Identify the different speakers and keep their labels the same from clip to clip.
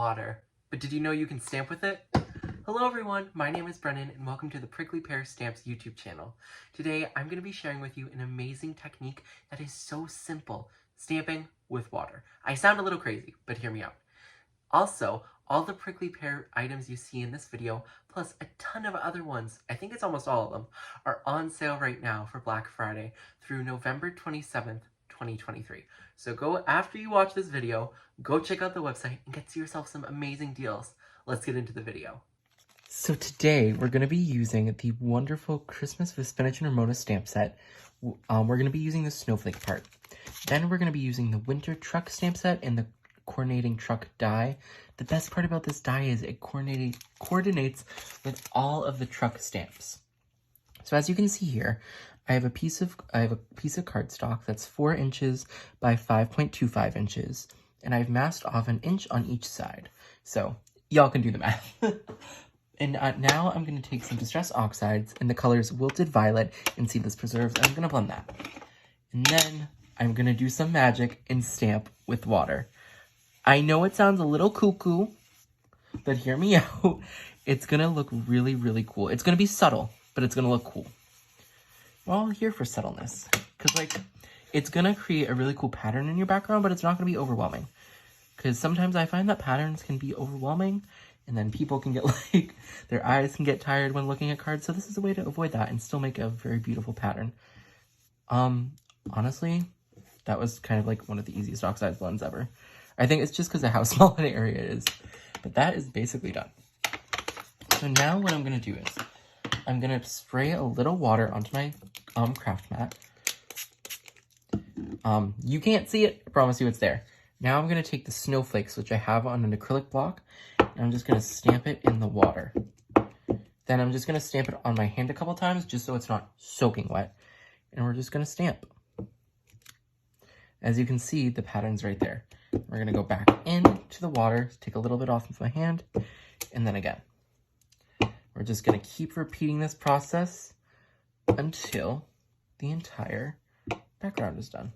Speaker 1: water. But did you know you can stamp with it? Hello everyone, my name is Brennan and welcome to the Prickly Pear Stamps YouTube channel. Today I'm going to be sharing with you an amazing technique that is so simple, stamping with water. I sound a little crazy, but hear me out. Also, all the Prickly Pear items you see in this video, plus a ton of other ones, I think it's almost all of them, are on sale right now for Black Friday through November 27th, 2023. So go, after you watch this video, go check out the website and get yourself some amazing deals. Let's get into the video. So today we're going to be using the wonderful Christmas with Spinach and Ramona stamp set. We're going to be using the snowflake part. Then we're going to be using the winter truck stamp set and the coordinating truck die. The best part about this die is it coordinates with all of the truck stamps. So as you can see here, I have a piece of cardstock that's 4 inches by 5.25 inches, and I've masked off 1 inch on each side. So y'all can do the math. And now I'm going to take some Distress Oxides in the colors Wilted Violet and Seedless Preserves, and I'm going to blend that. And then I'm going to do some magic and stamp with water. I know it sounds a little cuckoo, but hear me out. It's going to look really, really cool. It's going to be subtle, but it's going to look cool. We're all here for subtleness, because, like, it's going to create a really cool pattern in your background, but it's not going to be overwhelming. Because sometimes I find that patterns can be overwhelming, and then people can get, like, their eyes can get tired when looking at cards. So this is a way to avoid that and still make a very beautiful pattern. Honestly, that was kind of like one of the easiest oxide blends ever. I think it's just because of how small an area it is. But that is basically done. So now what I'm going to do is I'm going to spray a little water onto my craft mat. You can't see it. I promise you it's there. Now I'm going to take the snowflakes, which I have on an acrylic block, and I'm just going to stamp it in the water. Then I'm just going to stamp it on my hand a couple times, just so it's not soaking wet. And we're just going to stamp. As you can see, the pattern's right there. We're going to go back into the water, take a little bit off of my hand, and then again. We're just going to keep repeating this process until the entire background is done.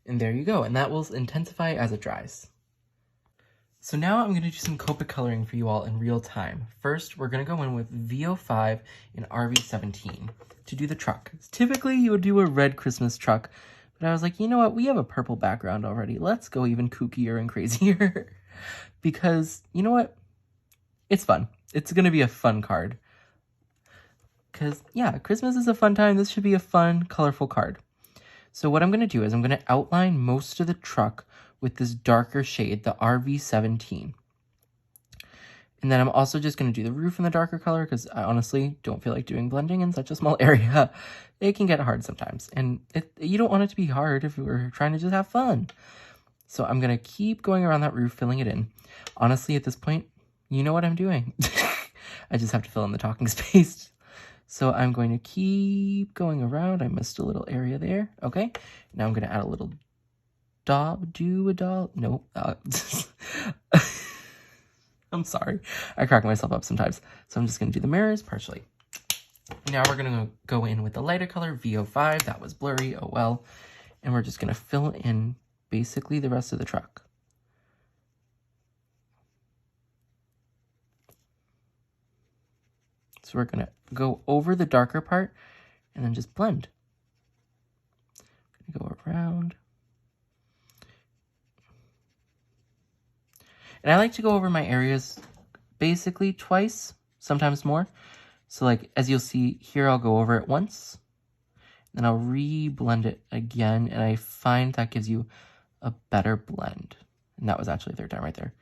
Speaker 1: And there you go, and that will intensify as it dries. So now I'm going to do some Copic coloring for you all in real time. First, we're going to go in with VO5 and RV17 to do the truck. Typically, you would do a red Christmas truck, but I was like, you know what, we have a purple background already. Let's go even kookier and crazier. Because, you know what, it's fun. It's going to be a fun card. Because, yeah, Christmas is a fun time. This should be a fun, colorful card. So what I'm going to do is I'm going to outline most of the truck with this darker shade, the RV17. And then I'm also just going to do the roof in the darker color because I honestly don't feel like doing blending in such a small area. It can get hard sometimes. And you don't want it to be hard if we're trying to just have fun. So I'm going to keep going around that roof, filling it in. Honestly, at this point, you know what I'm doing. I just have to fill in the talking space. So I'm going to keep going around. I missed a little area there. Okay. Now I'm going to add a little nope. I'm sorry. I crack myself up sometimes. So I'm just going to do the mirrors partially. Now we're going to go in with the lighter color, VO5. That was blurry. Oh well. And we're just going to fill in basically the rest of the truck. So we're going to go over the darker part and then just blend. Go around. And I like to go over my areas basically twice, sometimes more. So like, as you'll see here, I'll go over it once, then I'll re-blend it again, and I find that gives you a better blend. And that was actually third time right there.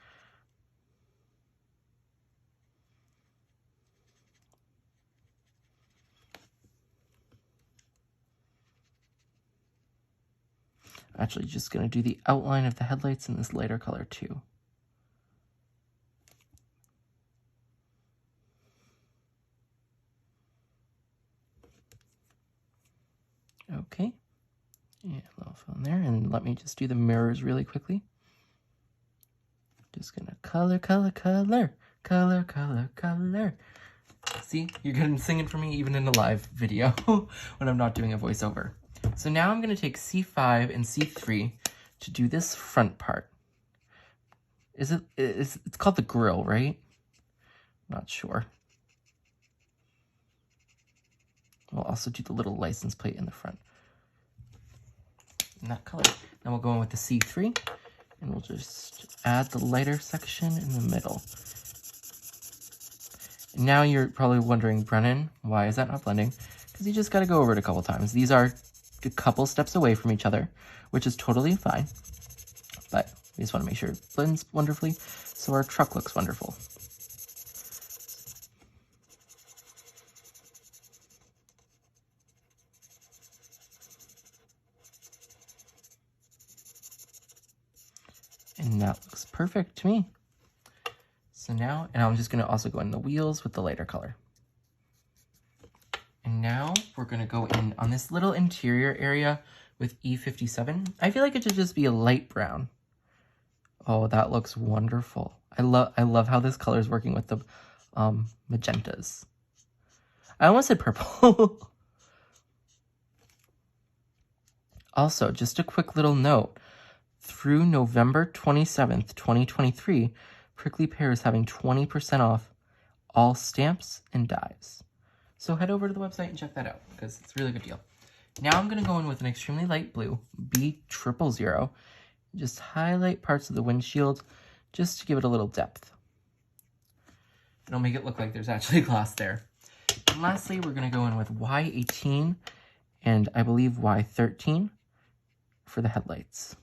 Speaker 1: Actually, just going to do the outline of the headlights in this lighter color too. Okay, and a little fill in there, and let me just do the mirrors really quickly. Just gonna color. See, you're getting singing for me even in a live video when I'm not doing a voiceover. So now I'm going to take C5 and C3 to do this front part. It's called the grill, right? Not sure. We'll also do the little license plate in the front. In that color. Then we'll go in with the C3 and we'll just add the lighter section in the middle. And now you're probably wondering, Brennan, why is that not blending? Because you just got to go over it a couple times. These are a couple steps away from each other, which is totally fine. But we just want to make sure it blends wonderfully so our truck looks wonderful. And that looks perfect to me. So now, and I'm just going to also go in the wheels with the lighter color. And now we're going to go in on this little interior area with E57. I feel like it should just be a light brown. Oh, that looks wonderful. I love how this color is working with the magentas. I almost said purple. Also, just a quick little note. Through November 27th, 2023, Prickly Pear is having 20% off all stamps and dies. So head over to the website and check that out because it's a really good deal. Now I'm going to go in with an extremely light blue, B000, just highlight parts of the windshield just to give it a little depth. It'll make it look like there's actually glass there. And lastly, we're going to go in with Y18 and I believe Y13 for the headlights.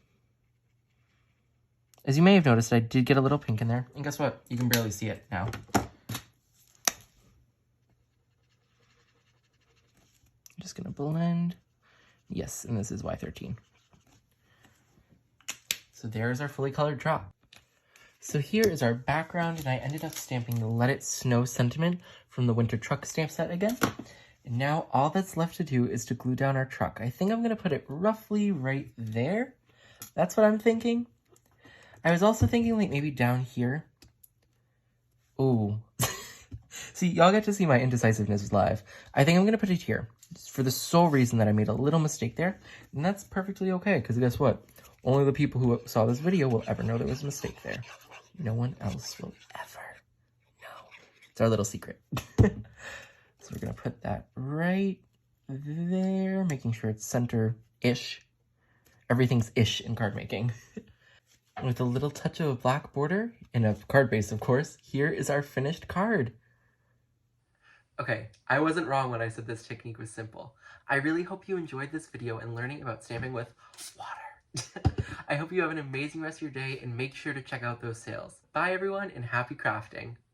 Speaker 1: As you may have noticed, I did get a little pink in there. And guess what? You can barely see it now. I'm just going to blend. Yes, and this is Y13. So there's our fully colored drop. So here is our background, and I ended up stamping the Let It Snow sentiment from the Winter Truck stamp set again. And now all that's left to do is to glue down our truck. I think I'm going to put it roughly right there. That's what I'm thinking. I was also thinking like maybe down here. Oh, see, y'all get to see my indecisiveness live. I think I'm going to put it here just for the sole reason that I made a little mistake there. And that's perfectly okay, because guess what? Only the people who saw this video will ever know there was a mistake there. No one else will ever know. It's our little secret. So we're going to put that right there, making sure it's center-ish. Everything's ish in card making. With a little touch of a black border and a card base, of course, here is our finished card. Okay, I wasn't wrong when I said this technique was simple. I really hope you enjoyed this video and learning about stamping with water. I hope you have an amazing rest of your day and make sure to check out those sales. Bye everyone and happy crafting!